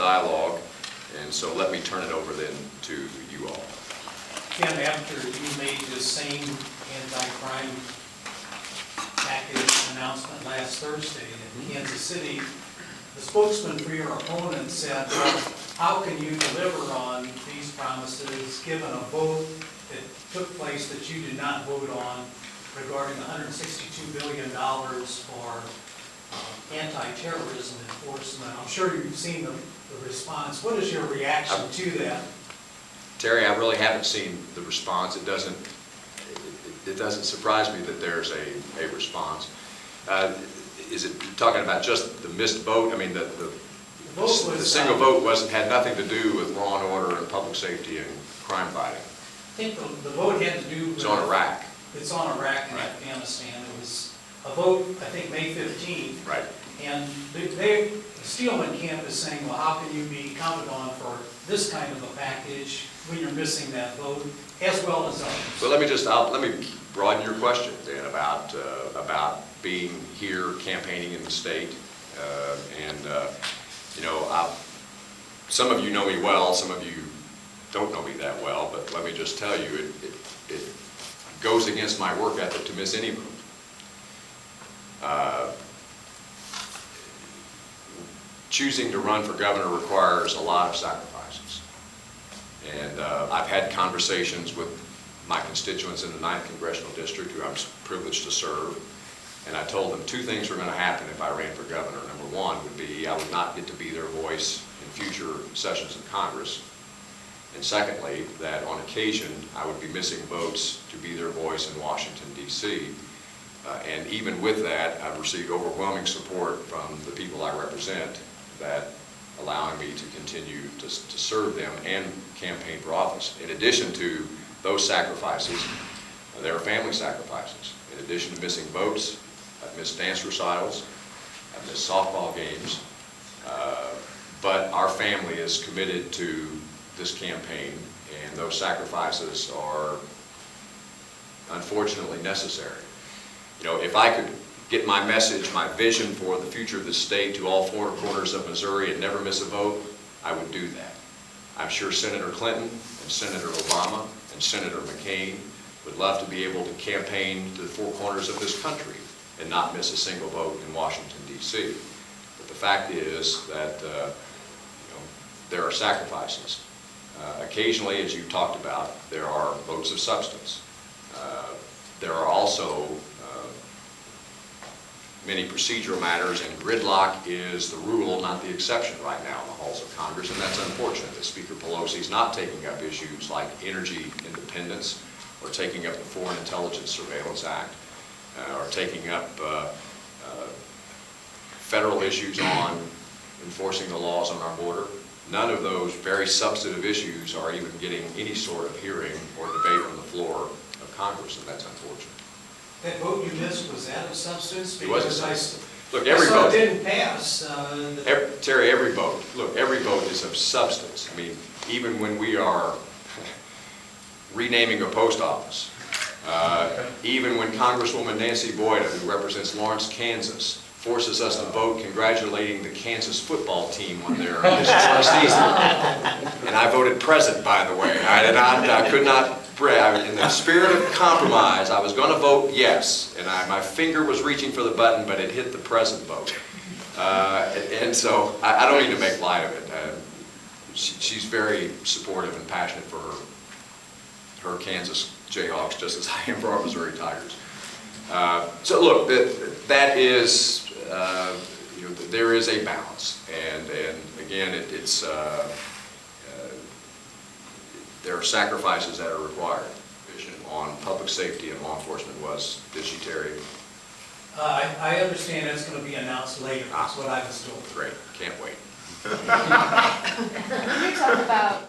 dialogue. And so let me turn it over then to you all. Ken, after you made this same anti-crime package announcement last Thursday in Kansas City, the spokesman for your opponent said, well, how can you deliver on these promises given a vote that took place that you did not vote on regarding $162 billion for anti-terrorism enforcement? I'm sure you've seen the response. What is your reaction to that? Terry, I really haven't seen the response. It doesn't surprise me that there's a response. Is it talking about just the missed vote? I mean, the single vote had nothing to do with law and order and public safety and crime fighting. I think the vote had to do with... It's on Iraq. It's on Iraq and Afghanistan. It was a vote, I think, May 15th. Right. And the Steelman camp is saying, well, how can you be counted on for this kind of a package when you're missing that vote, as well as others? So let me broaden your question then about being here campaigning in the state, you know, some of you know me well, some of you don't know me that well, but let me just tell you, it goes against my work ethic to miss any vote. Choosing to run for governor requires a lot of sacrifices. And I've had conversations with my constituents in the 9th Congressional District, who I'm privileged to serve, and I told them two things were going to happen if I ran for governor. Number one would be I would not get to be their voice in future sessions of Congress. And secondly, that on occasion I would be missing votes to be their voice in Washington, D.C. And even with that, I've received overwhelming support from the people I represent, that allowing me to continue to serve them and campaign for office. In addition to those sacrifices, there are family sacrifices. In addition to missing votes, I've missed dance recitals, I've missed softball games, but our family is committed to this campaign, and those sacrifices are unfortunately necessary. You know, if I could get my message, my vision for the future of the state to all four corners of Missouri and never miss a vote, I would do that. I'm sure Senator Clinton and Senator Obama and Senator McCain would love to be able to campaign to the four corners of this country and not miss a single vote in Washington, D.C. But the fact is that you know, there are sacrifices. Occasionally, as you talked about, there are votes of substance. There are also many procedural matters, and gridlock is the rule, not the exception right now in the halls of Congress, and that's unfortunate that Speaker Pelosi is not taking up issues like energy independence, or taking up the Foreign Intelligence Surveillance Act, or taking up federal issues on enforcing the laws on our border. None of those very substantive issues are even getting any sort of hearing or debate on the floor of Congress, and that's unfortunate. That vote you missed, was that of substance? It was a substance. Look, every vote didn't pass. Terry, every vote. Look, every vote is of substance. I mean, even when we are renaming a post office, even when Congresswoman Nancy Boyda, who represents Lawrence, Kansas, forces us to vote congratulating the Kansas football team on their historic season. And I voted present, by the way. I could not. In the spirit of compromise, I was going to vote yes, and my finger was reaching for the button, but it hit the present vote. And so I don't mean to make light of it. She's very supportive and passionate for her Kansas Jayhawks, just as I am for our Missouri Tigers. So look, that is, you know, there is a balance, and again, it's. There are sacrifices that are required. Vision on public safety and law enforcement was, did she, Terry? I understand it's going to be announced later. That's what I was told. Great. Can't wait. Can you talk about